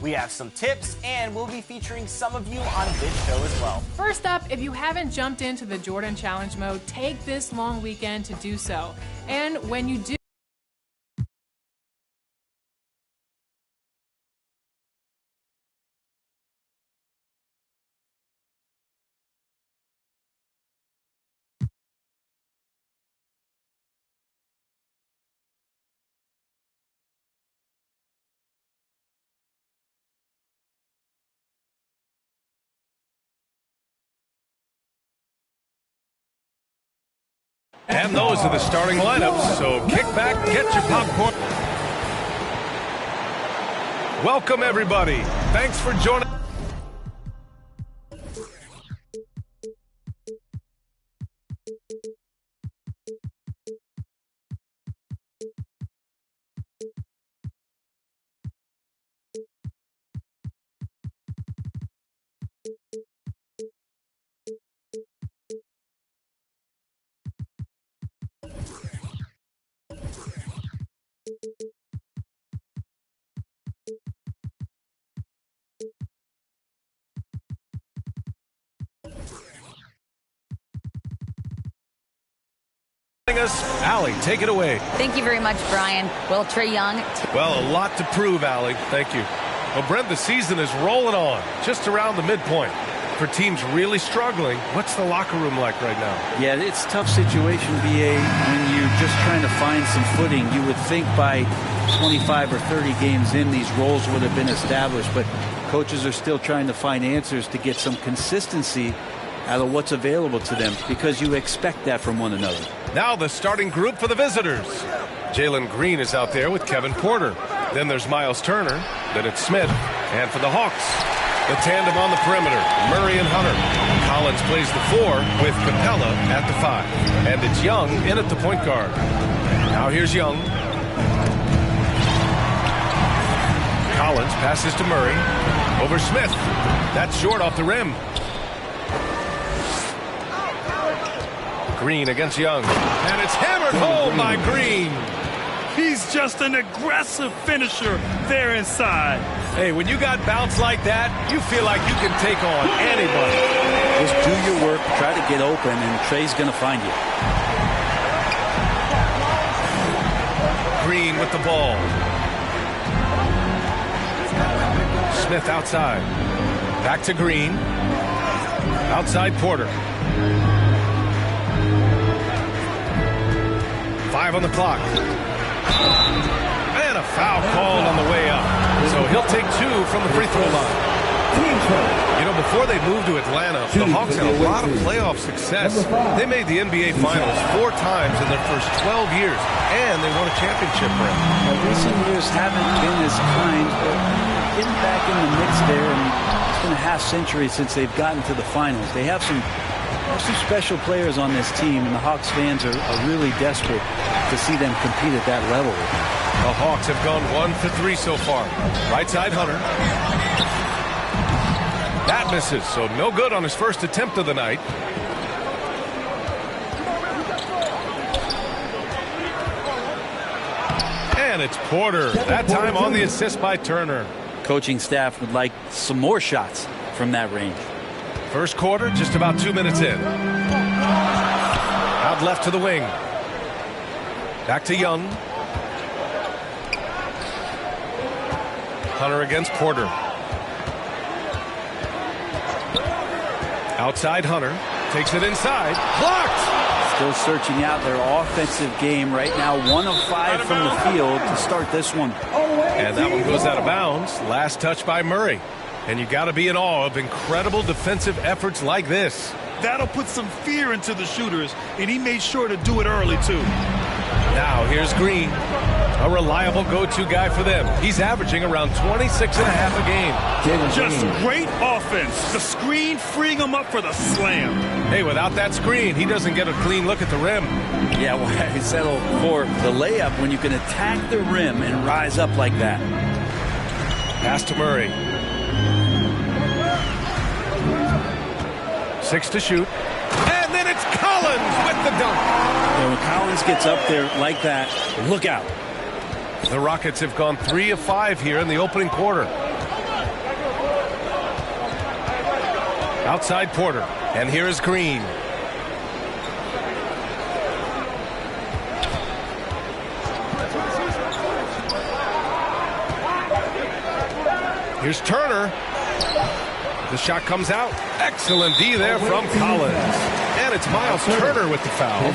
We have some tips, and we'll be featuring some of you on this show as well. First up, if you haven't jumped into the Jordan Challenge mode, take this long weekend to do so. And when you do, and those are the starting lineups, so kick back, get your popcorn. Welcome, everybody. Thanks for joining. Allie, take it away. Thank you very much, Brian. Well, Trae Young. Well, a lot to prove, Allie. Thank you. Well, Brent, the season is rolling on, just around the midpoint. For teams really struggling, what's the locker room like right now? Yeah, it's a tough situation, BA, when you're just trying to find some footing. You would think by 25 or 30 games in, these roles would have been established, but coaches are still trying to find answers to get some consistency out of what's available to them, because you expect that from one another. Now the starting group for the visitors. Jalen Green is out there with Kevin Porter. Then there's Miles Turner. Then it's Smith. And for the Hawks, the tandem on the perimeter, Murray and Hunter. Collins plays the 4 with Capella at the 5. And it's Young in at the point guard. Now here's Young. Collins passes to Murray. Over Smith. That's short off the rim. Green against Young. And it's hammered home by Green. He's just an aggressive finisher there inside. Hey, when you got bounce like that, you feel like you can take on anybody. Just do your work, try to get open, and Trae's going to find you. Green with the ball. Smith outside. Back to Green. Outside Porter. 5 on the clock. And a foul called on the way up. So he'll take 2 from the free throw line. You know, before they moved to Atlanta, the Hawks had a lot of playoff success. They made the NBA Finals 4 times in their first 12 years, and they won a championship ring. Recent years haven't been as kind, but getting back in the mix there, and it's been a half-century since they've gotten to the finals. They have some special players on this team, and the Hawks fans are really desperate to see them compete at that level. The Hawks have gone 1 for 3 so far. Right side Hunter. That misses, so no good on his first attempt of the night. And it's Porter, that time on the assist by Turner. Coaching staff would like some more shots from that range. First quarter, just about 2 minutes in. Out left to the wing. Back to Young. Hunter against Porter. Outside Hunter. Takes it inside. Blocked! Still searching out their offensive game right now. 1 of 5 from the field to start this one. And that one goes out of bounds. Last touch by Murray. And you got to be in awe of incredible defensive efforts like this. That'll put some fear into the shooters, and he made sure to do it early, too. Now here's Green, a reliable go-to guy for them. He's averaging around 26 and a half a game. Just great offense. The screen freeing him up for the slam. Hey, without that screen, he doesn't get a clean look at the rim. Yeah, well, I settle for the layup when you can attack the rim and rise up like that. Pass to Murray. 6 to shoot. And then it's Collins with the dunk. Yeah, when Collins gets up there like that, look out. The Rockets have gone 3 of 5 here in the opening quarter. Outside Porter. And here is Green. Here's Turner. The shot comes out. Excellent D there from Collins. And it's Miles Turner with the foul.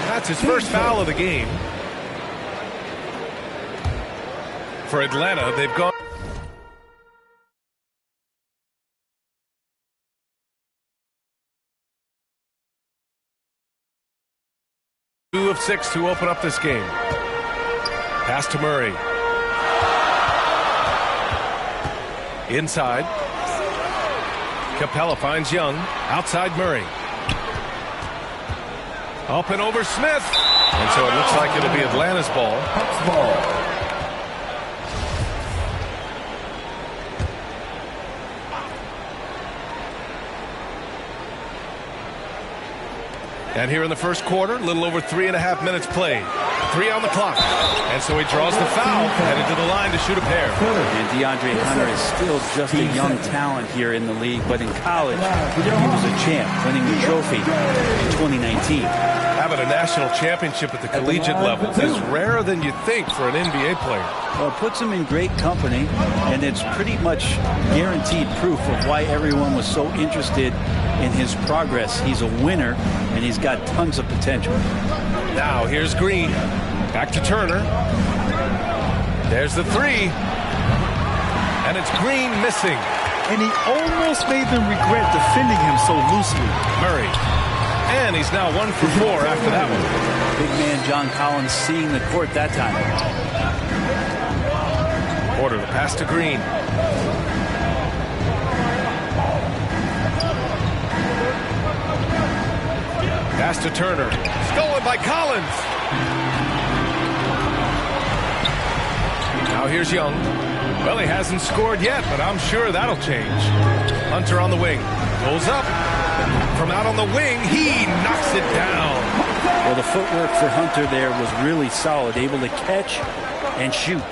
That's his first foul of the game. For Atlanta, they've gone 2 of 6 to open up this game. Pass to Murray. Inside. Capella finds Young. Outside Murray. Up and over Smith. And so it looks like it'll be Atlanta's ball. And here in the first quarter, a little over 3.5 minutes played. 3 on the clock. And so he draws the foul, headed to the line to shoot a pair. And DeAndre Hunter is still just a young talent here in the league, but in college, he was a champ, winning the trophy in 2019. Having a national championship at the collegiate level is rarer than you think for an NBA player. Well, it puts him in great company, and it's pretty much guaranteed proof of why everyone was so interested in his progress. He's a winner, and he's got tons of potential. Now here's Green. Back to Turner. There's the three. And it's Green missing. And he almost made them regret defending him so loosely. Murray. And he's now 1 for 4 after that one. Big man John Collins seeing the court that time. Porter, the pass to Green. Pass to Turner. Stolen by Collins. Now here's Young. Well, he hasn't scored yet, but I'm sure that'll change. Hunter on the wing. Goes up. From out on the wing, he knocks it down. Well, the footwork for Hunter there was really solid. Able to catch and shoot.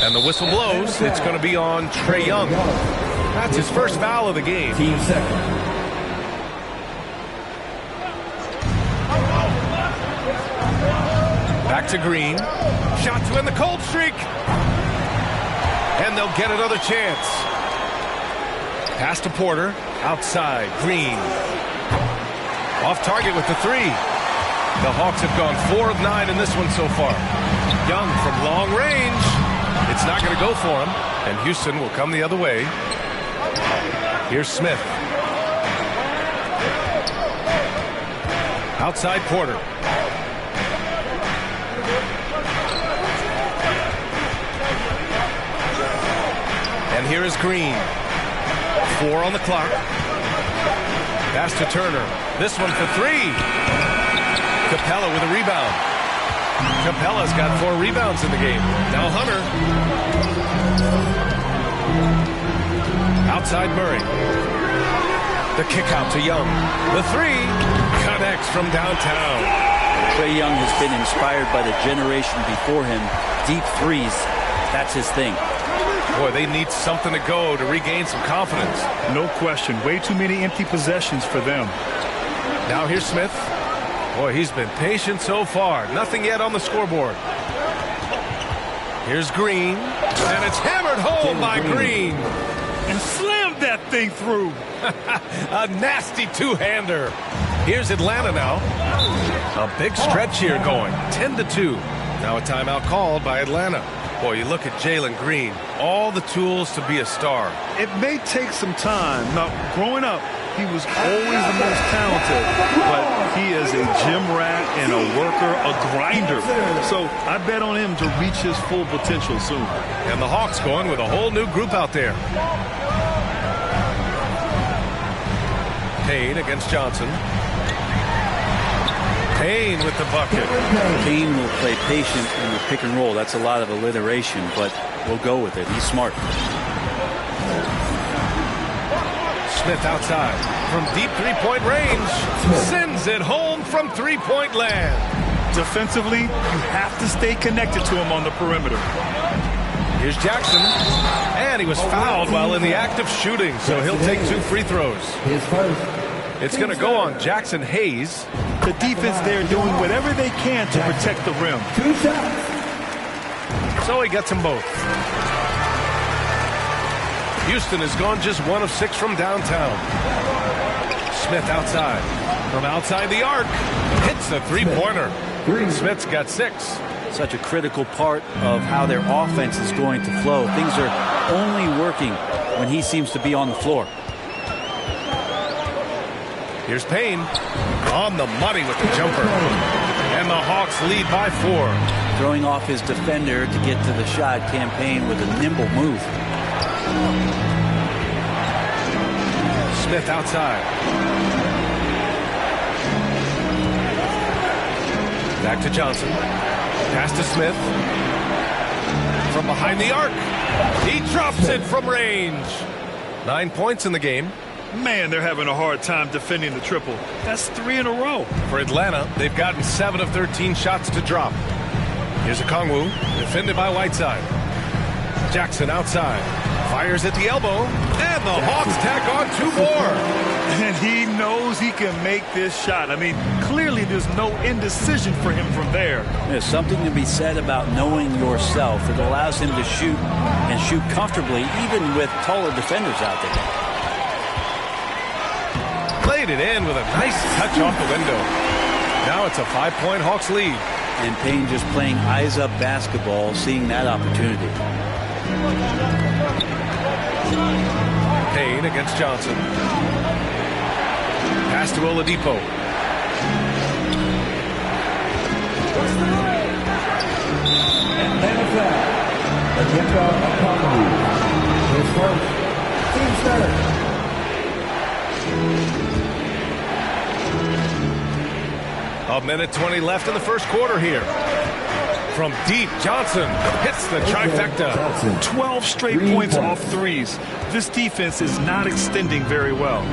And the whistle blows. It's going to be on Trae Young. That's his first foul of the game. Team second. Back to Green. Shot to end the cold streak. And they'll get another chance. Pass to Porter. Outside. Green. Off target with the three. The Hawks have gone 4 of 9 in this one so far. Young from long range. It's not going to go for him. And Houston will come the other way. Here's Smith. Outside Porter. And here is Green. 4 on the clock. Pass to Turner. This one for 3. Capella with a rebound. Capella's got 4 rebounds in the game. Now Hunter. Outside Murray. The kick out to Young. The 3 connects from downtown. Trae Young has been inspired by the generation before him. Deep threes, that's his thing. Boy, they need something to go to regain some confidence. No question. Way too many empty possessions for them. Now here's Smith. Boy, he's been patient so far. Nothing yet on the scoreboard. Here's Green. And it's hammered home by Green. And slammed that thing through. A nasty two-hander. Here's Atlanta now. A big stretch here going. 10-2. Now a timeout called by Atlanta. Boy, you look at Jalen Green. All the tools to be a star. It may take some time. Now, growing up, he was always the most talented, but he is a gym rat and a worker, a grinder. So I bet on him to reach his full potential soon. And the Hawks going with a whole new group out there. Payne against Johnson. Payne with the bucket. Payne will play patient in the pick and roll. That's a lot of alliteration, but we'll go with it. He's smart. Smith outside from deep three-point range. Sends it home from three-point land. Defensively, you have to stay connected to him on the perimeter. Here's Jackson. And And he was fouled while in the act of shooting, so he'll take 2 free throws. It's going to go on Jackson Hayes. The defense there doing whatever they can to protect the rim. 2 shots. So he gets them both. Houston has gone just 1 of 6 from downtown. Smith outside. From outside the arc. Hits the three-pointer. Smith's got 6. Such a critical part of how their offense is going to flow. Things are only working when he seems to be on the floor. Here's Payne on the money with the jumper. And the Hawks lead by 4. Throwing off his defender to get to the shot. Campaign with a nimble move. Smith outside. Back to Johnson. Pass to Smith. From behind the arc. He drops it from range. 9 points in the game. Man, they're having a hard time defending the triple. That's 3 in a row. For Atlanta, they've gotten 7 of 13 shots to drop. Here's Okongwu, defended by Whiteside. Jackson outside. Fires at the elbow. And the Hawks tack on 2 more. And he knows he can make this shot. I mean, clearly there's no indecision for him from there. There's something to be said about knowing yourself. It allows him to shoot and shoot comfortably, even with taller defenders out there. Played it in with a nice touch off the window. Now it's a 5-point Hawks lead. And Payne just playing eyes-up basketball, seeing that opportunity. Payne against Johnson. Pass to Oladipo. And then a foul. Against Okongwu. His first. Team's third. A minute 20 left in the first quarter here. From deep, Johnson hits the trifecta. 12 straight points off threes. This defense is not extending very well.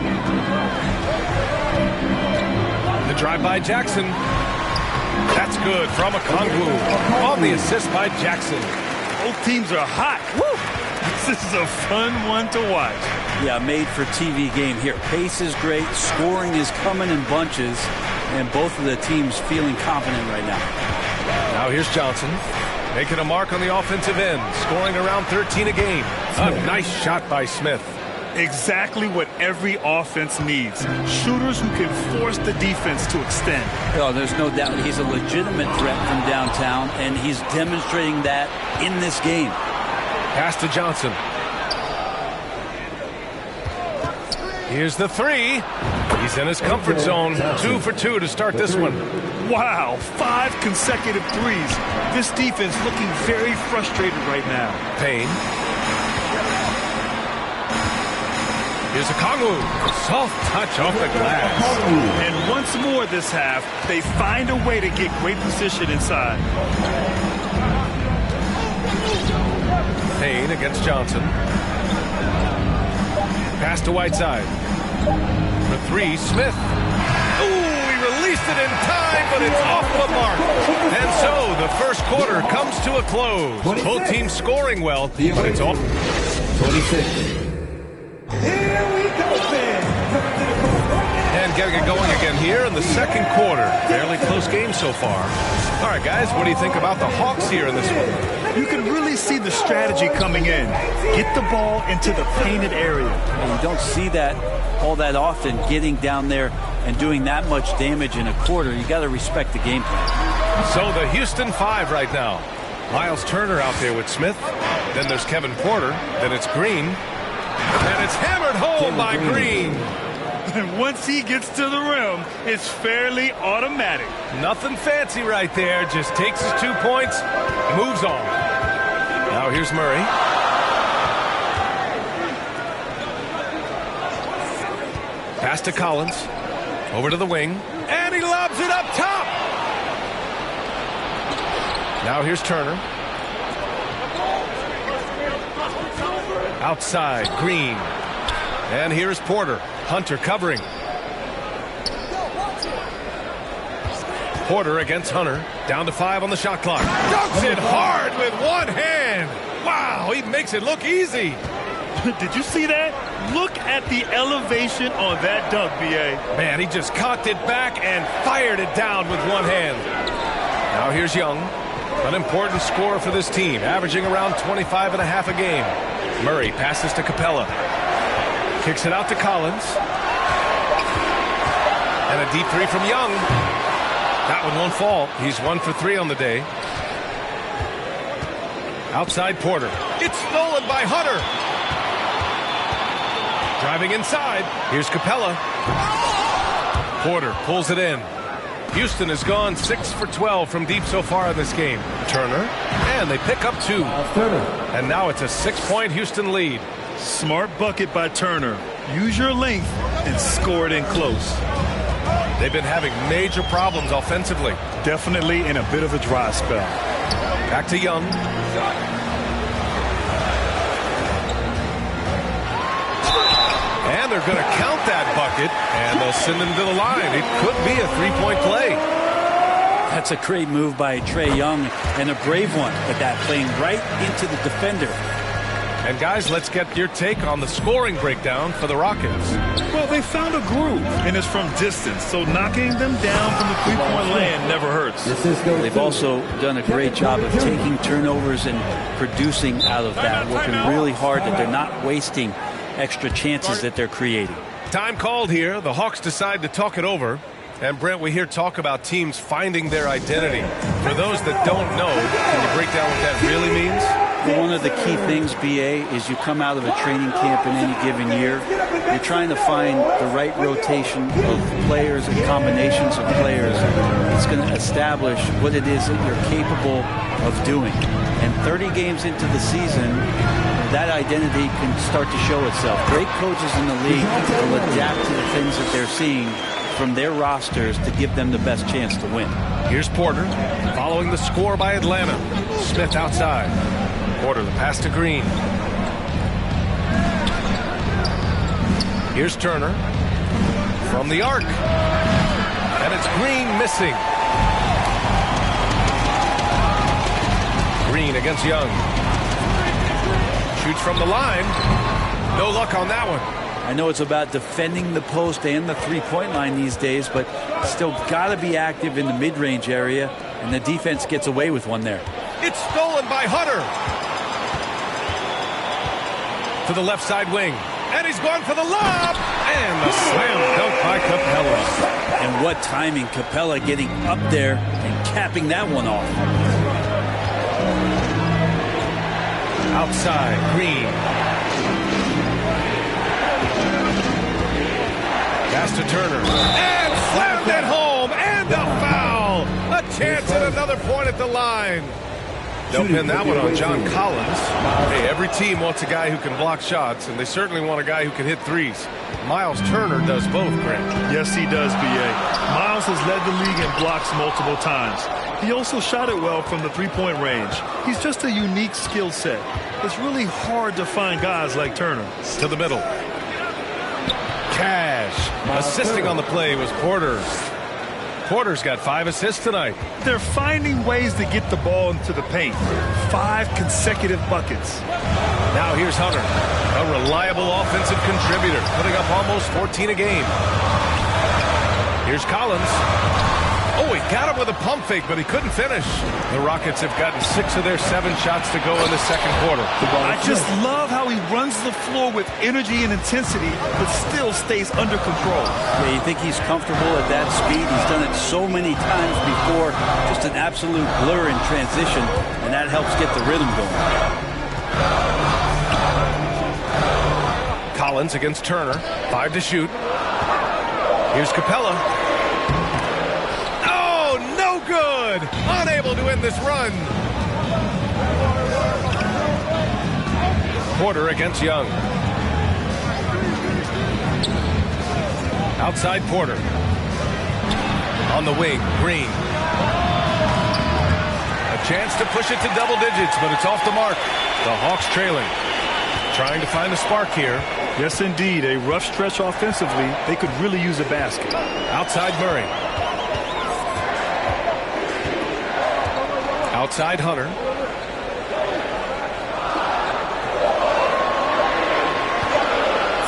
The drive by Jackson. That's good from Okongwu. On the assist by Jackson. Both teams are hot. Woo! This is a fun one to watch. Yeah, made for TV game here. Pace is great. Scoring is coming in bunches. And both of the teams feeling confident right now. Now here's Johnson. Making a mark on the offensive end. Scoring around 13 a game. A nice shot by Smith. Exactly what every offense needs. Shooters who can force the defense to extend. Oh, there's no doubt he's a legitimate threat from downtown, and he's demonstrating that in this game. Pass to Johnson. Here's the 3. He's in his comfort zone. 2 for 2 to start this one. Wow, 5 consecutive threes. This defense looking very frustrated right now. Payne. Here's Okongwu. Soft touch off the glass. And once more this half, they find a way to get great position inside. Payne against Johnson. Pass to Whiteside. For 3, Smith. Ooh, he released it in time, but it's off the mark. And so the first quarter comes to a close. Both teams scoring well, but it's off. 26. Here we go, fans. And getting it going again here in the second quarter. Fairly close game so far. All right, guys, what do you think about the Hawks here in this one? You can really see the strategy coming in. Get the ball into the painted area. And you don't see that all that often, getting down there and doing that much damage in a quarter. You got to respect the game plan. So the Houston 5 right now. Miles Turner out there with Smith. Then there's Kevin Porter. Then it's Green. And it's hammered home by Green. And once he gets to the rim, it's fairly automatic. Nothing fancy right there. Just takes his 2 points, moves on. Now here's Murray. Pass to Collins. Over to the wing. And he lobs it up top. Now here's Turner. Outside, Green. And here's Porter. Hunter covering. Porter against Hunter. Down to 5 on the shot clock. Dunks it hard with one hand. Wow, he makes it look easy. Did you see that? Look at the elevation on that dunk, B.A. Man, he just cocked it back and fired it down with one hand. Now here's Young, an important scorer for this team, averaging around 25.5 a game. Murray passes to Capella. Kicks it out to Collins. And a deep three from Young. That one won't fall. He's 1 for 3 on the day. Outside Porter. It's stolen by Hunter. Driving inside. Here's Capella. Porter pulls it in. Houston has gone 6 for 12 from deep so far in this game. Turner. And they pick up 2. And now it's a 6-point Houston lead. Smart bucket by Turner. Use your length and score it in close. They've been having major problems offensively. Definitely in a bit of a dry spell. Back to Young. And they're going to count that bucket, and they'll send him to the line. It could be a 3-point play. That's a great move by Trae Young, and a brave one at that, playing right into the defender. And guys, let's get your take on the scoring breakdown for the Rockets. Well, they found a groove, and it's from distance, so knocking them down from the three-point land never hurts. They've also done a great job of taking turnovers and producing out of that, working really hard that they're not wasting extra chances that they're creating. Time called here. The Hawks decide to talk it over. And Brent, we hear talk about teams finding their identity. For those that don't know, can you break down what that really means? Well, one of the key things, BA, is you come out of a training camp in any given year. You're trying to find the right rotation of players and combinations of players. It's going to establish what it is that you're capable of doing. And 30 games into the season, that identity can start to show itself. Great coaches in the league will adapt to the things that they're seeing from their rosters to give them the best chance to win. Here's Porter following the score by Atlanta. Smith outside. Porter, the pass to Green. Here's Turner from the arc. And it's Green missing. Green against Young. Shoots from the line. No luck on that one. I know it's about defending the post and the three-point line these days, but still got to be active in the mid-range area, and the defense gets away with one there. It's stolen by Hunter. To the left side wing. And he's gone for the lob. And the slam dunk by Capella. And what timing, Capella getting up there and capping that one off. Outside, Green. Pass to Turner. And slammed it home. And a foul. A chance at another point at the line. They'll pin that one on John Collins. Hey, every team wants a guy who can block shots, and they certainly want a guy who can hit threes. Miles Turner does both, Grant. Yes, he does, B.A. Miles has led the league in blocks multiple times. He also shot it well from the three-point range. He's just a unique skill set. It's really hard to find guys like Turner. To the middle. Cash. Assisting on the play was Porter. Porter's got 5 assists tonight. They're finding ways to get the ball into the paint. 5 consecutive buckets. Now here's Hunter, a reliable offensive contributor, putting up almost 14 a game. Here's Collins. Oh, he got him with a pump fake, but he couldn't finish. The Rockets have gotten 6 of their 7 shots to go in the second quarter. I just love how he runs the floor with energy and intensity, but still stays under control. Yeah, you think he's comfortable at that speed? He's done it so many times before. Just an absolute blur in transition, and that helps get the rhythm going. Collins against Turner. 5 to shoot. Here's Capella. Good. Unable to end this run. Porter against Young. Outside Porter. On the wing, Green. A chance to push it to double digits, but it's off the mark. The Hawks trailing. Trying to find a spark here. Yes, indeed. A rough stretch offensively. They could really use a basket. Outside Murray. Outside Hunter.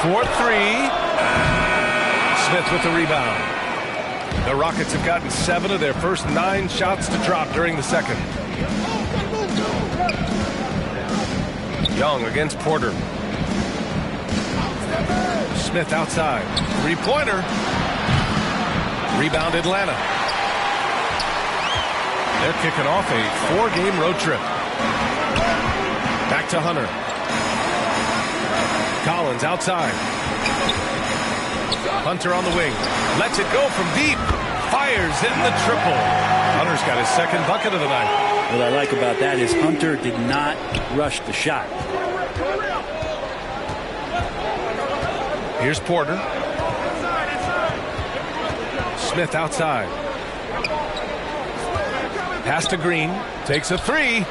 for three. Smith with the rebound. The Rockets have gotten 7 of their first 9 shots to drop during the second. Young against Porter. Smith outside. Three-pointer. Rebound Atlanta. They're kicking off a 4-game road trip. Back to Hunter. Collins outside. Hunter on the wing. Lets it go from deep. Fires in the triple. Hunter's got his second bucket of the night. What I like about that is Hunter did not rush the shot. Here's Porter. Smith outside. Pass to Green. Takes a three.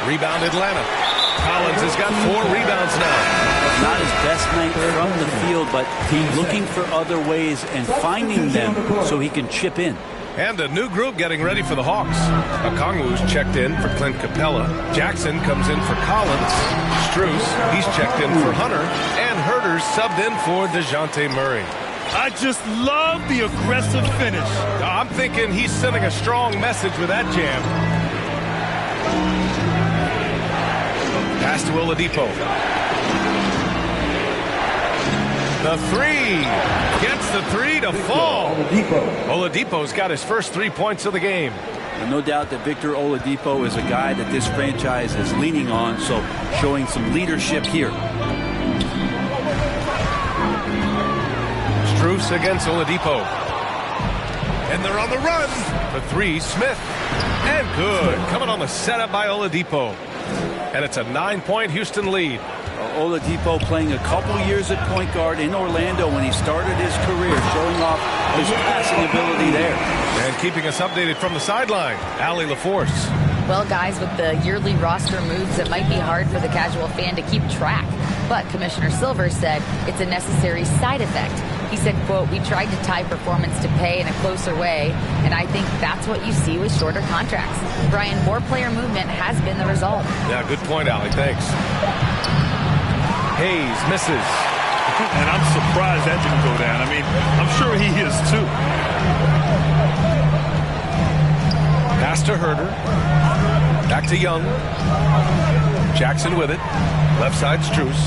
Rebound Atlanta. Collins has got 4 rebounds now. Not his best night from the field, but looking for other ways and finding them so he can chip in. And a new group getting ready for the Hawks. Okongwu's checked in for Clint Capella. Jackson comes in for Collins. Strus, he's checked in for Hunter. And Herter's subbed in for DeJounte Murray. I just love the aggressive finish. I'm thinking he's sending a strong message with that jam. Pass to Oladipo. The three. Gets the three to fall. Oladipo's got his first 3 points of the game. And no doubt that Victor Oladipo is a guy that this franchise is leaning on, so showing some leadership here. Strus against Oladipo. And they're on the run. For three, Smith. And good. Coming on the setup by Oladipo. And it's a 9-point Houston lead. Oladipo playing a couple years at point guard in Orlando when he started his career, showing off his passing ability there. And keeping us updated from the sideline, Allie LaForce. Well, guys, with the yearly roster moves, it might be hard for the casual fan to keep track. But Commissioner Silver said it's a necessary side effect. He said, quote, "We tried to tie performance to pay in a closer way, and I think that's what you see with shorter contracts." Brian, more player movement has been the result. Yeah, good point, Allie. Thanks. Hayes misses. And I'm surprised that didn't go down. I mean, I'm sure he is too. Pass to Herter. Back to Young. Jackson with it. Left side, Strus.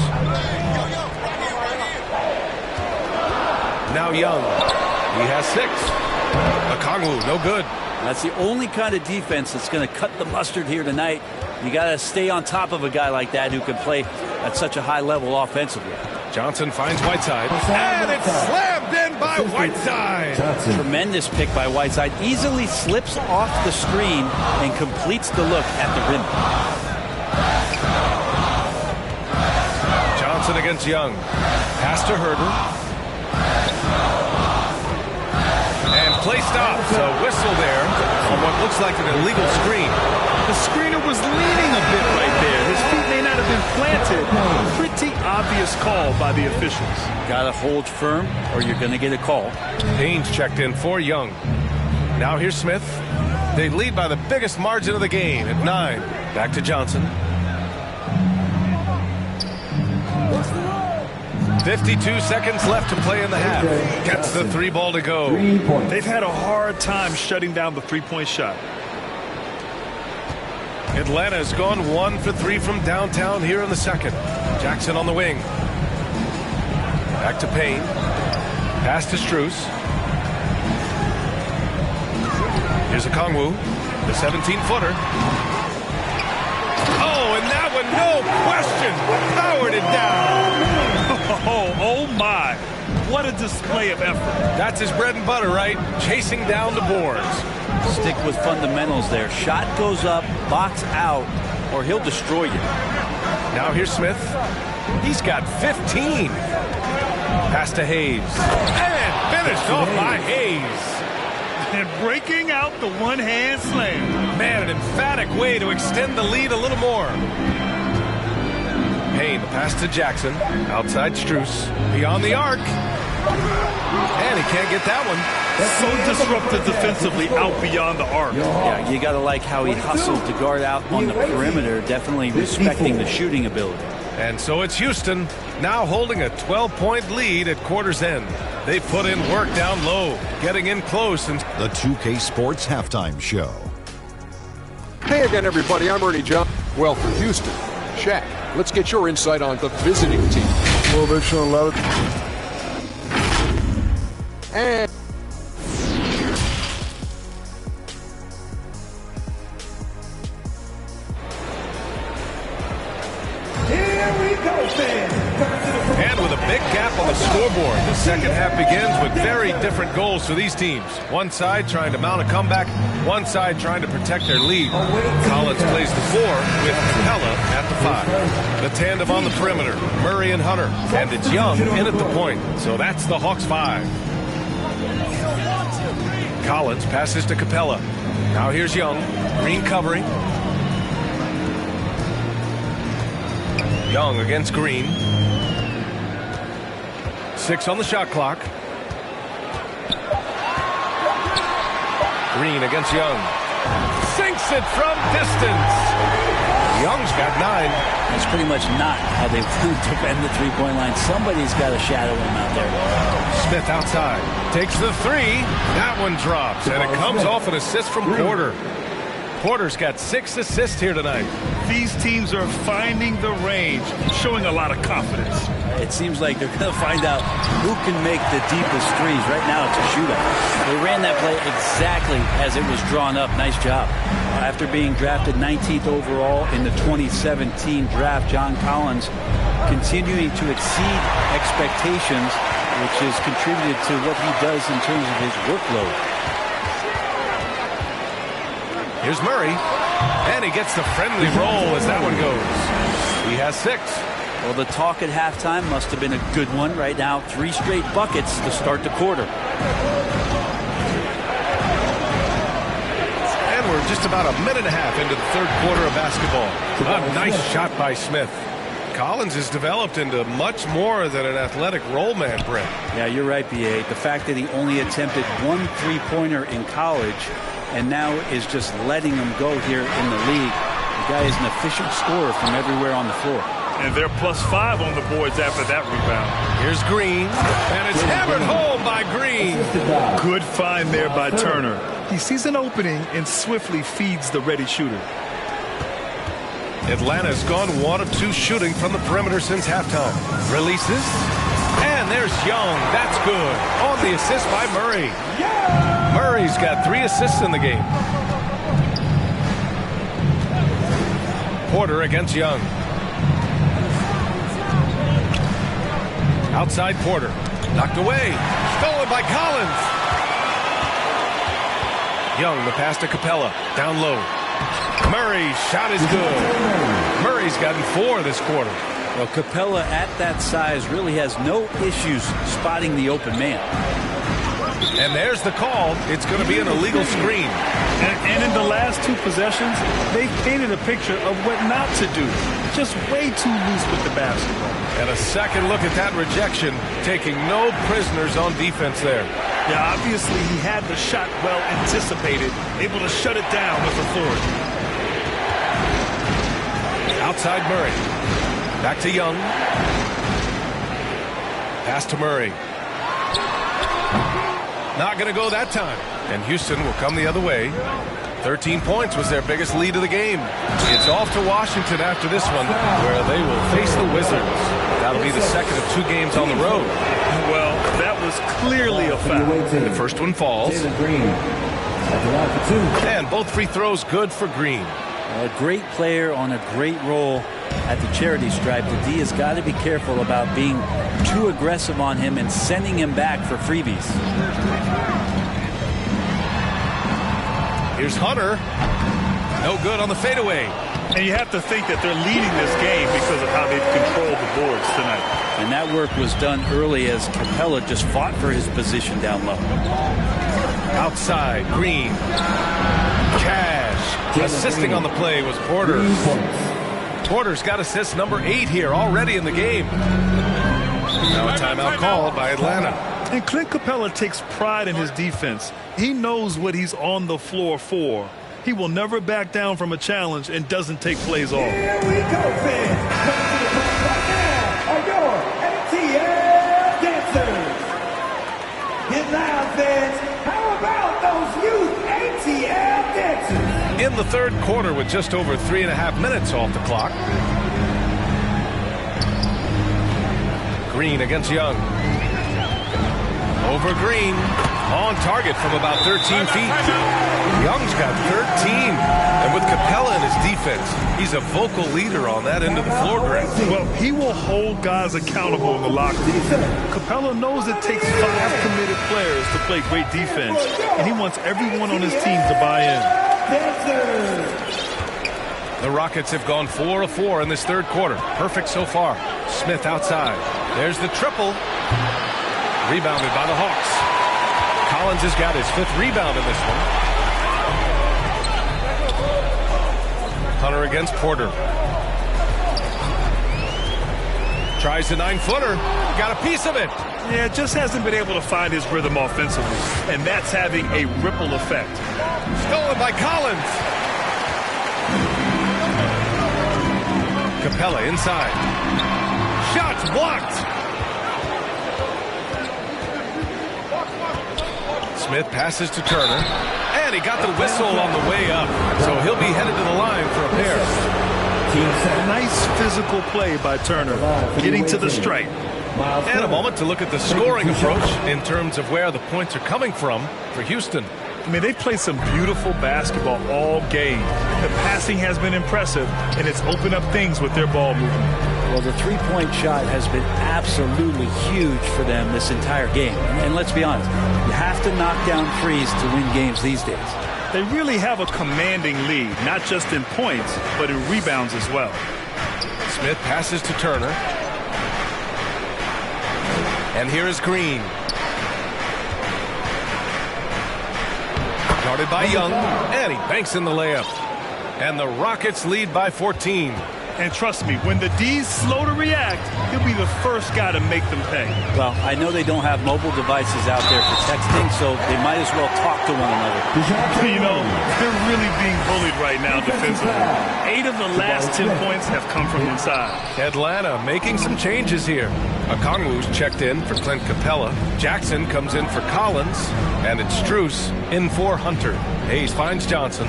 Now Young. He has 6. Okongwu, no good. That's the only kind of defense that's going to cut the mustard here tonight. You got to stay on top of a guy like that who can play at such a high level offensively. Johnson finds Whiteside. And it's slammed in by Whiteside. Tremendous pick by Whiteside. Easily slips off the screen and completes the look at the rim. Johnson against Young. Pass to Herter. And play stops. A whistle there on what looks like an illegal screen. The screener was leaning a bit right there. His feet may not have been planted. Pretty obvious call by the officials. Got to hold firm or you're going to get a call. Haynes checked in for Young. Now here's Smith. They lead by the biggest margin of the game at 9. Back to Johnson. 52 seconds left to play in the half. Gets the 3 ball to go. They've had a hard time shutting down the 3-point shot. Atlanta has gone 1 for 3 from downtown here in the second. Jackson on the wing. Back to Payne. Pass to Strus. Here's Okongwu, the 17-footer. Oh, and that one, no question, powered it down. Oh my, what a display of effort. That's his bread and butter, right? Chasing down the boards. Stick with fundamentals there. Shot goes up, box out, or he'll destroy you. Now here's Smith. He's got 15. Pass to Hayes. And finished off by Hayes. And breaking out the one-hand slam. Man, an emphatic way to extend the lead a little more. Payne, the pass to Jackson. Outside Strus. Beyond the arc. And he can't get that one. So disruptive defensively out beyond the arc. Yeah, you got to like how he hustled to guard out on the perimeter, definitely respecting the shooting ability. And so it's Houston now holding a 12-point lead at quarter's end. They put in work down low, getting in close. And the 2K Sports Halftime Show. Hey again, everybody. I'm Ernie John. Well, for Houston, Shaq, let's get your insight on the visiting team. Well, they're showing a lot of... And... And with a big gap on the scoreboard, the second half begins with very different goals for these teams. One side trying to mount a comeback, one side trying to protect their lead. Collins plays the 4 with Capella at the 5. The tandem on the perimeter, Murray and Hunter. And it's Young in at the point. So that's the Hawks 5. Collins passes to Capella. Now here's Young. Green covering. Young against Green. 6 on the shot clock. Green against Young. Sinks it from distance. Young's got 9. That's pretty much not how they defend the three-point line. Somebody's got to shadow him out there. Smith outside. Takes the 3. That one drops, and it comes off an assist from Porter. Porter's got 6 assists here tonight. These teams are finding the range, showing a lot of confidence. It seems like they're going to find out who can make the deepest threes. Right now, it's a shootout. They ran that play exactly as it was drawn up. Nice job. After being drafted 19th overall in the 2017 draft, John Collins continuing to exceed expectations, which has contributed to what he does in terms of his workload. Here's Murray, and he gets the friendly roll as that one goes. He has 6. Well, the talk at halftime must have been a good one. Right now, 3 straight buckets to start the quarter. And we're just about a minute and a half into the third quarter of basketball. A nice shot by Smith. Collins has developed into much more than an athletic roll man, Brent. Yeah, you're right, B.A. The fact that he only attempted 1 three-pointer in college and now is just letting them go here in the league. The guy is an efficient scorer from everywhere on the floor. And they're +5 on the boards after that rebound. Here's Green, and it's hammered home by Green. Good find there by Turner. He sees an opening and swiftly feeds the ready shooter. Atlanta's gone 1 of 2 shooting from the perimeter since halftime. Releases, and there's Young. That's good. On the assist by Murray. Murray's got 3 assists in the game. Porter against Young. Outside Porter. Knocked away. Stolen by Collins. Young, the pass to Capella. Down low. Murray's shot is good. Murray's gotten 4 this quarter. Well, Capella at that size really has no issues spotting the open man. And there's the call. It's going to be an illegal screen. And in the last 2 possessions, they painted a picture of what not to do. Just way too loose with the basketball. And a second look at that rejection, taking no prisoners on defense there. Yeah, obviously he had the shot well anticipated, able to shut it down with authority. Outside Murray. Back to Young. Pass to Murray. Not going to go that time. And Houston will come the other way. 13 points was their biggest lead of the game. It's off to Washington after this one, where they will face the Wizards. That'll be the second of 2 games on the road. Well, that was clearly a foul. The first one falls. And both free throws good for Green. A great player on a great role at the charity stripe. The D has got to be careful about being too aggressive on him and sending him back for freebies. Here's Hunter. No good on the fadeaway. And you have to think that they're leading this game because of how they've controlled the boards tonight. And that work was done early as Capella just fought for his position down low. Outside, Green. Cash. Assisting on the play was Porter. Porter's got assist number 8 here already in the game. Now a timeout called by Atlanta. And Clint Capella takes pride in his defense. He knows what he's on the floor for. He will never back down from a challenge and doesn't take plays off. Here we go, fans. the third quarter with just over 3.5 minutes off the clock. Green against Young. Over Green. On target from about 13 feet. Young's got 13. And with Capella in his defense, he's a vocal leader on that end of the floor, Greg. Well, he will hold guys accountable in the locker room. Capella knows it takes 5 committed players to play great defense, and he wants everyone on his team to buy in. The Rockets have gone 4 of 4 in this third quarter. Perfect so far. Smith outside. There's the triple. Rebounded by the Hawks. Collins has got his 5th rebound in this one. Hunter against Porter. Tries the 9-footer. Got a piece of it. Yeah, just hasn't been able to find his rhythm offensively, and that's having a ripple effect. Stolen by Collins. Capella inside. Shots blocked. Smith passes to Turner, and he got the whistle on the way up, so he'll be headed to the line for a pair. Nice physical play by Turner, getting to the stripe. And a moment to look at the scoring approach in terms of where the points are coming from for Houston. I mean, they've played some beautiful basketball all game. The passing has been impressive, and it's opened up things with their ball movement. Well, the three-point shot has been absolutely huge for them this entire game. And let's be honest, you have to knock down threes to win games these days. They really have a commanding lead, not just in points, but in rebounds as well. Smith passes to Turner. And here is Green. Guarded by Young, and he banks in the layup. And the Rockets lead by 14. And trust me, when the D's slow to react, he'll be the first guy to make them pay. Well, I know they don't have mobile devices out there for texting, so they might as well talk to one another. You know, they're really being bullied right now defensively. 8 of the last 10 points have come from inside. Atlanta making some changes here. Okongwu's checked in for Clint Capella. Jackson comes in for Collins. And it's Strus in for Hunter. Hayes finds Johnson.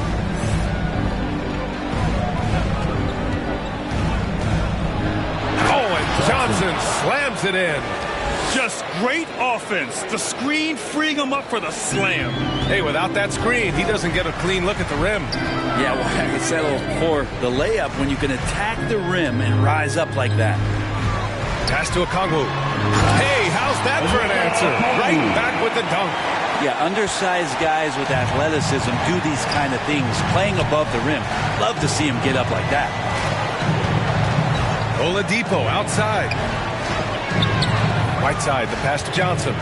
Johnson slams it in. Just great offense. The screen freeing him up for the slam. Hey, without that screen, he doesn't get a clean look at the rim. Yeah, well, I can settle for the layup when you can attack the rim and rise up like that. Pass to Okongwu. Hey, how's that for an answer? Right back with the dunk. Yeah, undersized guys with athleticism do these kind of things, playing above the rim. Love to see him get up like that. Oladipo outside. Whiteside, the pass to Johnson.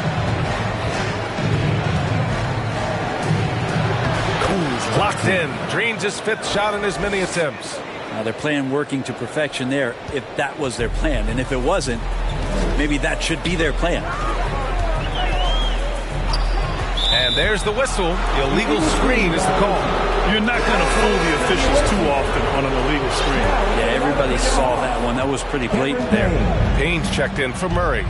Cool's locked in. Drains his 5th shot in as many attempts. Now they're playing working to perfection there, if that was their plan. And if it wasn't, maybe that should be their plan. And there's the whistle. The illegal screen is the call. You're not going to fool the officials too often on an illegal screen. Yeah, everybody saw that one. That was pretty blatant there. Payne's checked in for Murray.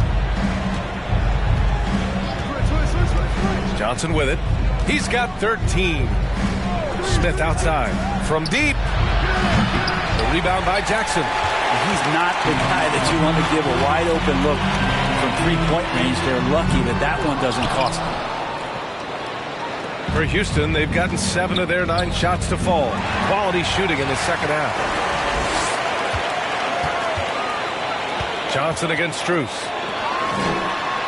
Johnson with it. He's got 13. Smith outside. From deep. The rebound by Jackson. He's not the guy that you want to give a wide open look from three-point range. They're lucky that that one doesn't cost them. For Houston, they've gotten 7 of their 9 shots to fall. Quality shooting in the second half. Johnson against Strus.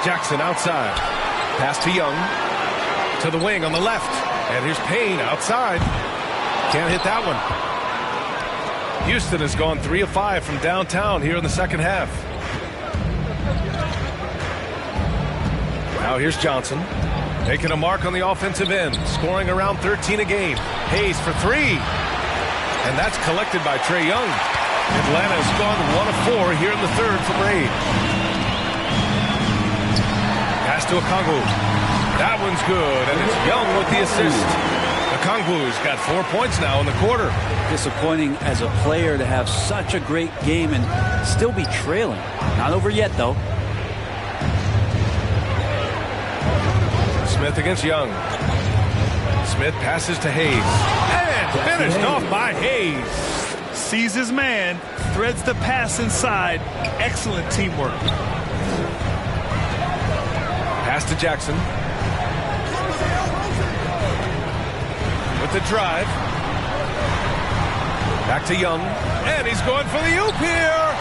Jackson outside. Pass to Young. To the wing on the left. And here's Payne outside. Can't hit that one. Houston has gone 3 of 5 from downtown here in the second half. Now here's Johnson. Making a mark on the offensive end, scoring around 13 a game. Hayes for 3. And that's collected by Trae Young. Atlanta has gone 1 of 4 here in the third from Reid. Pass to Okongwu. That one's good, and it's Young with the assist. Okongwu's got 4 points now in the quarter. Disappointing as a player to have such a great game and still be trailing. Not over yet, though. Smith against Young. Smith passes to Hayes. And And finished off by Hayes. Sees his man, threads the pass inside. Excellent teamwork. Pass to Jackson. With the drive. Back to Young. And he's going for the oop here.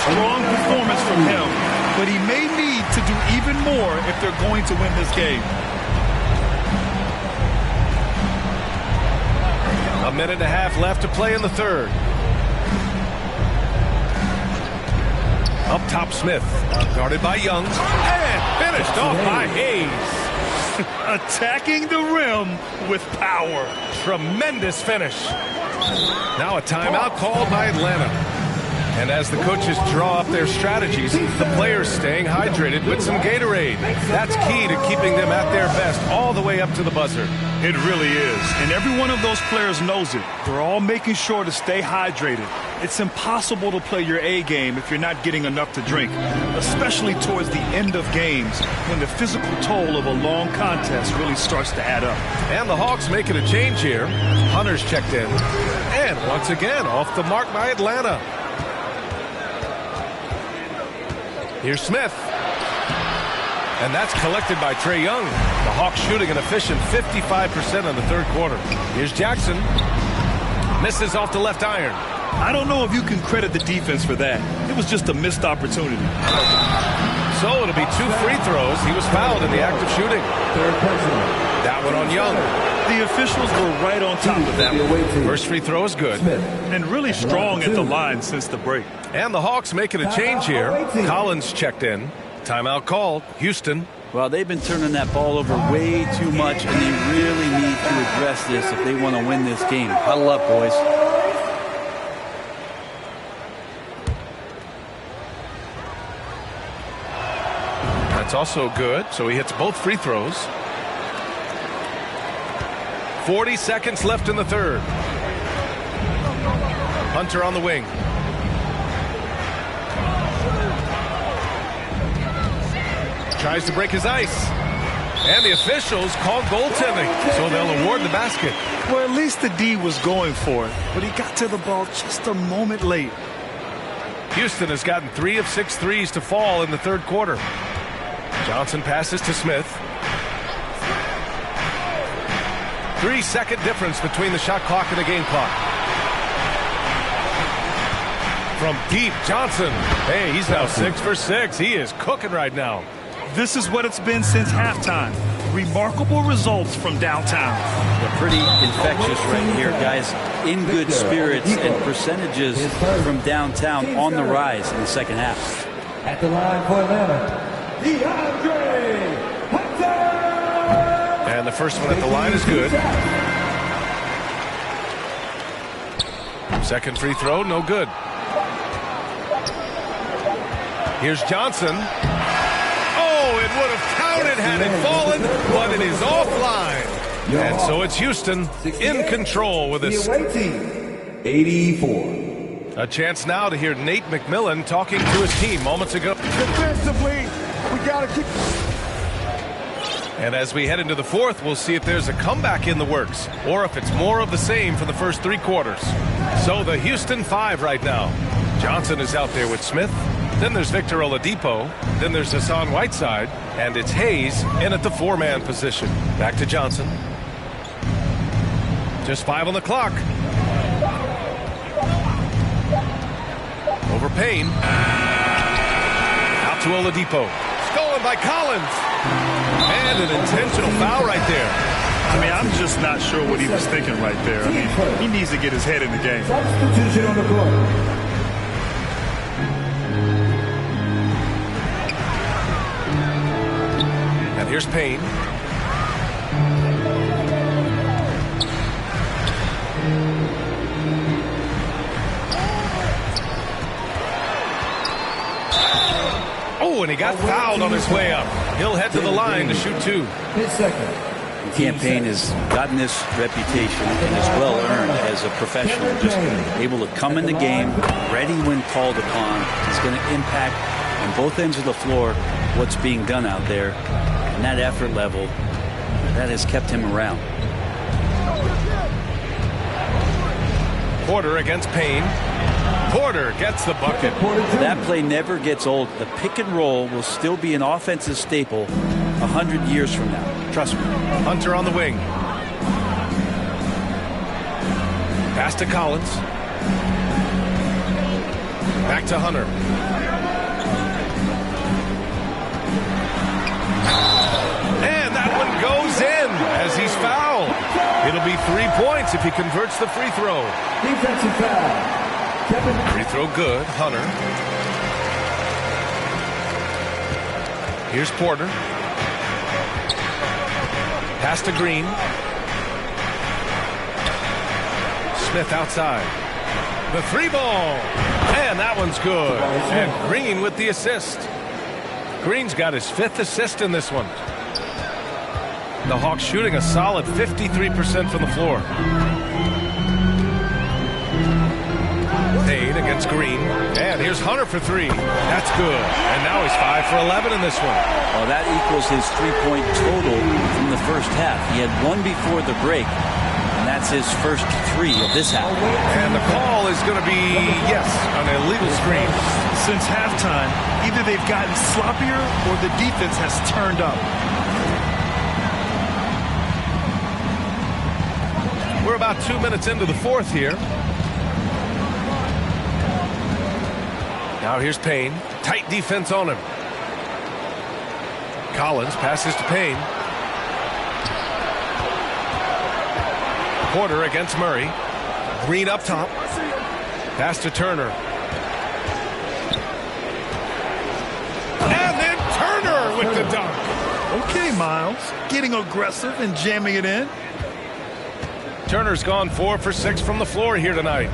Strong performance from him, but he may need to do even more if they're going to win this game. A minute and a half left to play in the third. Up top, Smith. Guarded by Young. And finished off by Hayes. Attacking the rim with power. Tremendous finish. Now a timeout called by Atlanta. And as the coaches draw up their strategies, the players staying hydrated with some Gatorade. That's key to keeping them at their best all the way up to the buzzer. It really is. And every one of those players knows it. They're all making sure to stay hydrated. It's impossible to play your A game if you're not getting enough to drink, especially towards the end of games when the physical toll of a long contest really starts to add up. And the Hawks making a change here. Hunter's checked in. And once again, off the mark by Atlanta. Here's Smith. And that's collected by Trae Young. The Hawks shooting an efficient 55% in the third quarter. Here's Jackson. Misses off the left iron. I don't know if you can credit the defense for that. It was just a missed opportunity. So it'll be 2 free throws. He was fouled in the act of shooting. That one on Young. The officials were right on top of that one. First free throw is good. And really strong at the line since the break. And the Hawks making a change here. Collins checked in. Timeout called. Houston. Well, they've been turning that ball over way too much, and they really need to address this if they want to win this game. Huddle up, boys. That's also good. So he hits both free throws. 40 seconds left in the third. Hunter on the wing. Tries to break his ice. And the officials call goaltending, so they'll award the basket. Well, at least the D was going for it, but he got to the ball just a moment late. Houston has gotten 3 of 6 threes to fall in the third quarter. Johnson passes to Smith. 3-second difference between the shot clock and the game clock. From deep, Johnson. Hey, he's now 6 for 6. He is cooking right now. This is what it's been since halftime. Remarkable results from downtown. They're pretty infectious right here, guys. In good spirits and percentages from downtown on the rise in the second half. At the line for Atlanta, DeAndre Hunter! And the first one at the line is good. Second free throw, no good. Here's Johnson. Oh, it would have counted had it fallen, but it is offline. And so it's Houston in control with this. 84. A chance now to hear Nate McMillan talking to his team moments ago. Defensively, we got to keep. And as we head into the fourth, we'll see if there's a comeback in the works or if it's more of the same for the first 3 quarters. So the Houston 5 right now. Johnson is out there with Smith. Then there's Victor Oladipo. Then there's Hassan Whiteside. And it's Hayes in at the 4-man position. Back to Johnson. Just 5 on the clock. Over Payne. Out to Oladipo. Stolen by Collins. And an intentional foul right there. I mean, I'm just not sure what he was thinking right there. I mean, he needs to get his head in the game. Substitution on the court. Here's Payne. Oh, and he got fouled on his way up. He'll head to the line to shoot 2. Campaign has gotten this reputation and is well earned as a professional, just able to come in the game, ready when called upon. He's going to impact on both ends of the floor what's being done out there. And that effort level, that has kept him around. Porter against Payne. Porter gets the bucket. That play never gets old. The pick and roll will still be an offensive staple 100 years from now. Trust me. Hunter on the wing. Pass to Collins. Back to Hunter. And that one goes in as he's fouled. It'll be 3 points if he converts the free throw. Defensive foul. Free throw good. Hunter. Here's Porter. Pass to Green. Smith outside. The three ball. And that one's good. And Green with the assist. Green's got his 5th assist in this one. The Hawks shooting a solid 53% from the floor. Payne against Green. And here's Hunter for 3. That's good. And now he's 5 for 11 in this one. Well, that equals his 3-point total from the first half. He had 1 before the break. And that's his first 3 of this half. And the call is going to be, yes, an illegal screen. Since halftime, either they've gotten sloppier or the defense has turned up. We're about 2 minutes into the fourth here. Now here's Payne. Tight defense on him. Collins passes to Payne. Porter against Murray. Green up top. Pass to Turner. And then Turner with the dunk. Okay, Miles. Getting aggressive and jamming it in. Turner's gone 4 for 6 from the floor here tonight.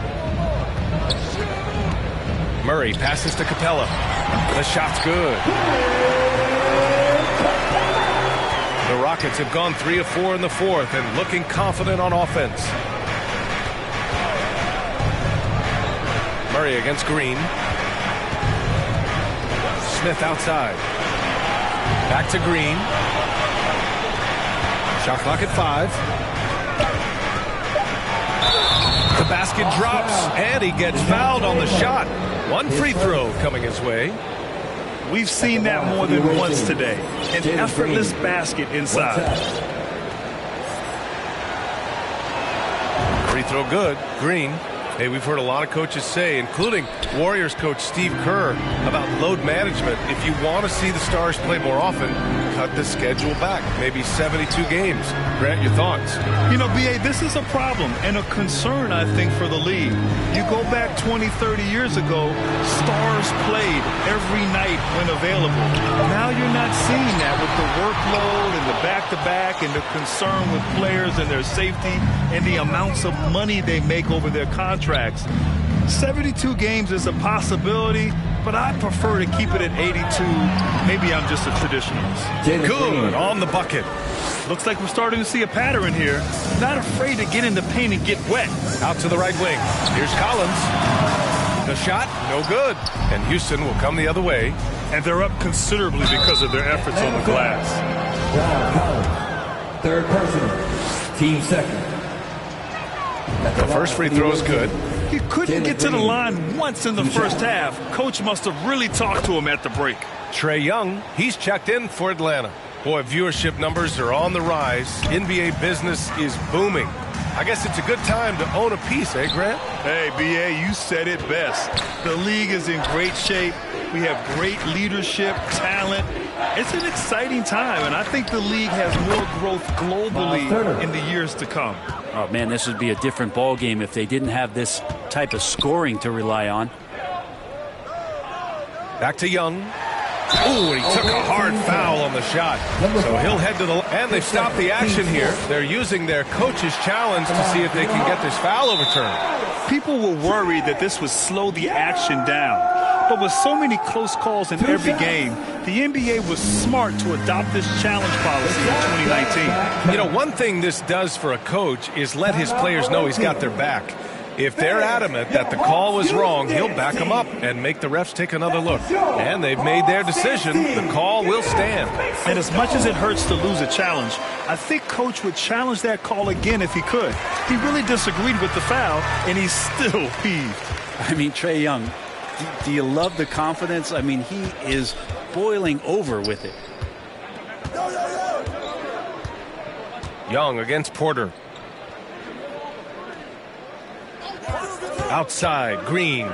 Murray passes to Capella. The shot's good. The Rockets have gone 3 of 4 in the fourth and looking confident on offense. Murray against Green. Smith outside. Back to Green. Shot clock at 5. The basket drops, and he gets fouled on the shot. 1 free throw coming his way. We've seen that more than once today. An effortless basket inside. Free throw good. Green. Hey, we've heard a lot of coaches say, including Warriors coach Steve Kerr, about load management. If you want to see the Stars play more often, cut the schedule back. Maybe 72 games. Grant, your thoughts? You know, B.A., this is a problem and a concern, I think, for the league. You go back 20, 30 years ago, Stars played every night when available. Now you're not seeing that with the workload and the back-to-back and the concern with players and their safety and the amounts of money they make over their contracts. 72 games is a possibility, but I prefer to keep it at 82. Maybe I'm just a traditionalist. Good on the bucket. Looks like we're starting to see a pattern here. Not afraid to get in the paint and get wet. Out to the right wing. Here's Collins. The shot, no good. And Houston will come the other way. And they're up considerably because of their efforts on the glass. Third personal. Team second. The first free throw is good. He couldn't get to the line once in the first half. Coach must have really talked to him at the break. Trae Young, he's checked in for Atlanta. Boy, viewership numbers are on the rise. NBA business is booming. I guess it's a good time to own a piece, eh, Grant? Hey, B.A., you said it best. The league is in great shape. We have great leadership, talent. It's an exciting time, and I think the league has more growth globally in the years to come. Oh, man, this would be a different ball game if they didn't have this type of scoring to rely on. Back to Young. Ooh, he took a hard foul on the shot. So he'll head to the... And they've stopped the action here. They're using their coach's challenge to see if they can get this foul overturned. People were worried that this would slow the action down. But with so many close calls in every game, the NBA was smart to adopt this challenge policy in 2019. You know, one thing this does for a coach is let his players know he's got their back. If they're adamant that the call was wrong, he'll back them up and make the refs take another look. And they've made their decision. The call will stand. And as much as it hurts to lose a challenge, I think Coach would challenge that call again if he could. He really disagreed with the foul, and he's still peeved. I mean, Trae Young, do you love the confidence? I mean, he is boiling over with it. Young against Porter. Outside, Green.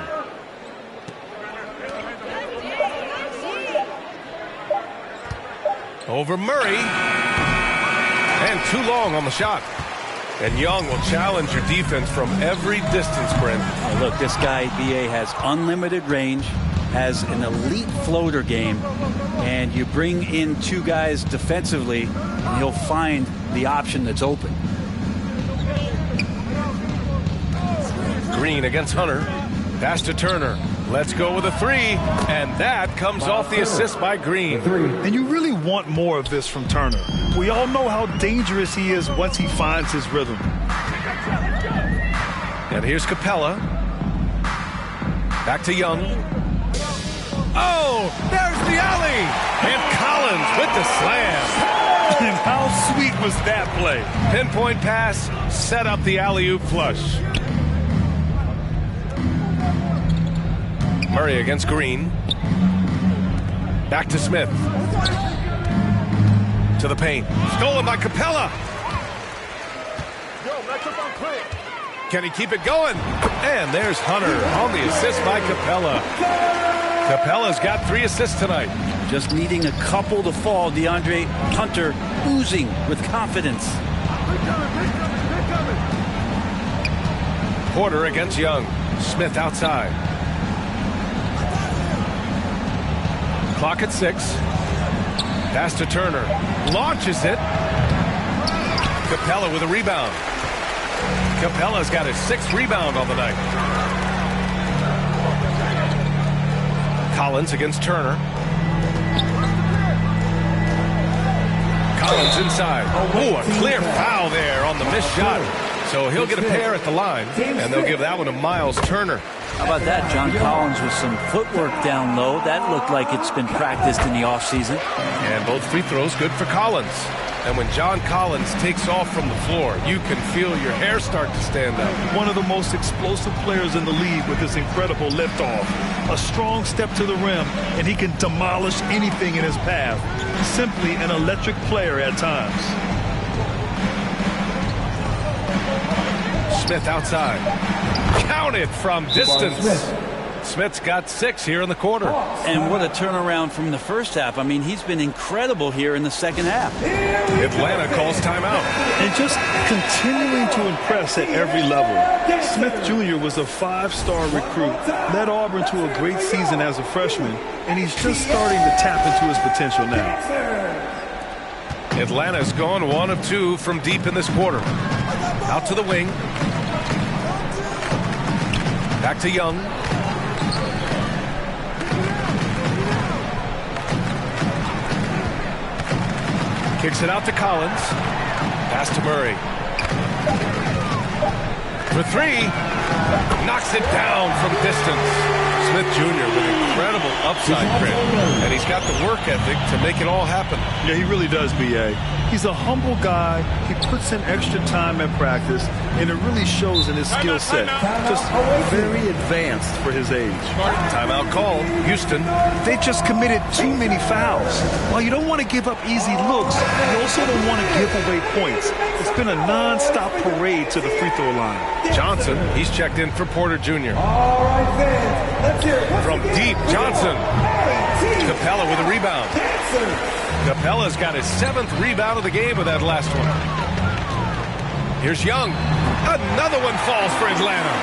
Over Murray. And too long on the shot. And Young will challenge your defense from every distance, Brent. Oh, look, this guy, B.A., has unlimited range, has an elite floater game, and you bring in two guys defensively, and he'll find the option that's open. Green against Hunter. Pass to Turner. Let's go with a three. And that comes off the assist by Green. And you really want more of this from Turner. We all know how dangerous he is once he finds his rhythm. And here's Capella. Back to Young. Oh, there's the alley. And Collins with the slam. And how sweet was that play? Pinpoint pass, set up the alley-oop flush. Murray against Green. Back to Smith. To the paint. Stolen by Capella. Can he keep it going? And there's Hunter on the assist by Capella. Capella's got 3 assists tonight. Just needing a couple to fall. DeAndre Hunter oozing with confidence. Porter against Young. Smith outside. Clock at 6. Pass to Turner. Launches it. Capella with a rebound. Capella's got his 6th rebound on the night. Collins against Turner. Collins inside. Oh, a clear foul there on the missed shot. So he'll get a pair at the line, and they'll give that one to Miles Turner. How about that? John Collins with some footwork down low. That looked like it's been practiced in the offseason. And both free throws good for Collins. And when John Collins takes off from the floor, you can feel your hair start to stand up. One of the most explosive players in the league with this incredible liftoff. A strong step to the rim, and he can demolish anything in his path. Simply an electric player at times. Smith outside. Counted from distance. Smith's got 6 here in the quarter. And what a turnaround from the first half. I mean, he's been incredible here in the second half. Atlanta calls timeout. And just continuing to impress at every level. Smith Jr. was a 5-star recruit, led Auburn to a great season as a freshman, and he's just starting to tap into his potential now. Atlanta's gone 1 of 2 from deep in this quarter. Out to the wing. Back to Young. Kicks it out to Collins. Pass to Murray. For 3. Knocks it down from distance. Smith Jr. with incredible upside print. And he's got the work ethic to make it all happen. Yeah, he really does, B.A. He's a humble guy. He puts in extra time at practice, and it really shows in his skill set. Just very advanced for his age. Timeout call. Houston. They just committed too many fouls. While you don't want to give up easy looks, you also don't want to give away points. It's been a non-stop parade to the free throw line. Johnson, he's checked in for Porter Jr. All right, fans, let's hear it. From deep, Johnson. Capella with a rebound. Capella's got his 7th rebound of the game with that last one. Here's Young. Another one falls for Atlanta.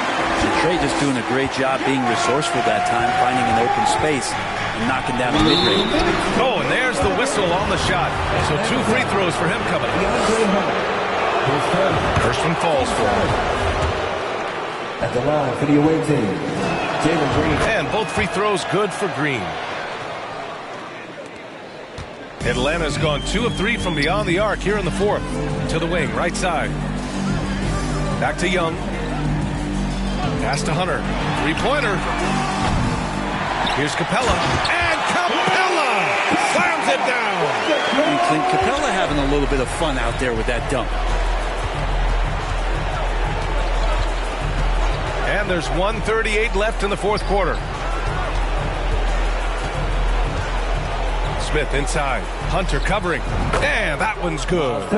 Trae just doing a great job being resourceful that time, finding an open space and knocking down the mid-range. Oh, and there's the whistle on the shot. So 2 free throws for him coming up. First one falls for him. At the line for the away team, Jalen Green. And both free throws good for Green. Atlanta's gone 2 of 3 from beyond the arc here in the 4th. To the wing, right side. Back to Young. Pass to Hunter. Three-pointer. Here's Capella. And Capella slams it down. And Clint Capella having a little bit of fun out there with that dunk. And there's 1:38 left in the fourth quarter. Smith inside. Hunter covering. And that one's good.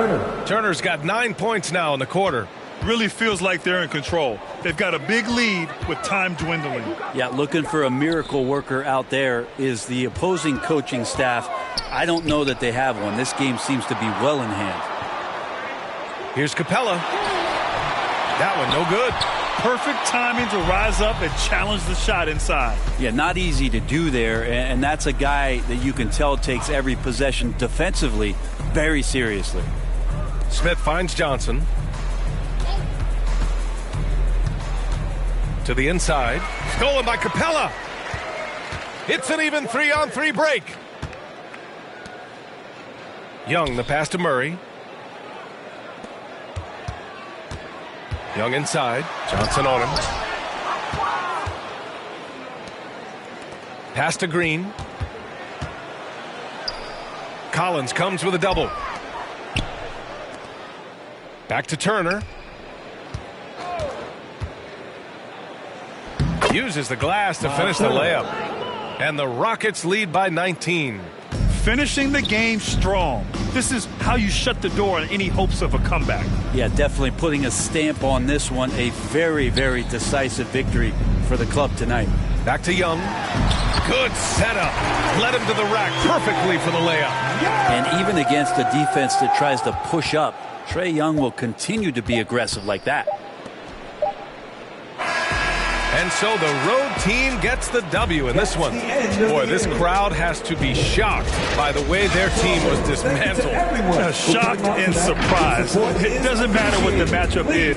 Turner's got 9 points now in the quarter. Really feels like they're in control. They've got a big lead with time dwindling. Yeah, looking for a miracle worker out there is the opposing coaching staff. I don't know that they have one. This game seems to be well in hand. Here's Capella. That one no good. Perfect timing to rise up and challenge the shot inside. Yeah, not easy to do there, and that's a guy that you can tell takes every possession defensively very seriously. Smith finds Johnson. To the inside. Stolen by Capella. It's an even 3-on-3 break. Young, the pass to Murray. Young inside. Johnson on him. Pass to Green. Collins comes with a double. Back to Turner. Uses the glass to finish the layup. And the Rockets lead by 19. Finishing the game strong. This is how you shut the door on any hopes of a comeback. Yeah, definitely putting a stamp on this one. A very, very decisive victory for the club tonight. Back to Young. Good setup. Led him to the rack perfectly for the layup. And even against a defense that tries to push up, Trae Young will continue to be aggressive like that. And so the road team gets the W in this one. Boy, this crowd has to be shocked by the way their team was dismantled. Shocked and surprised. It doesn't matter what the matchup is.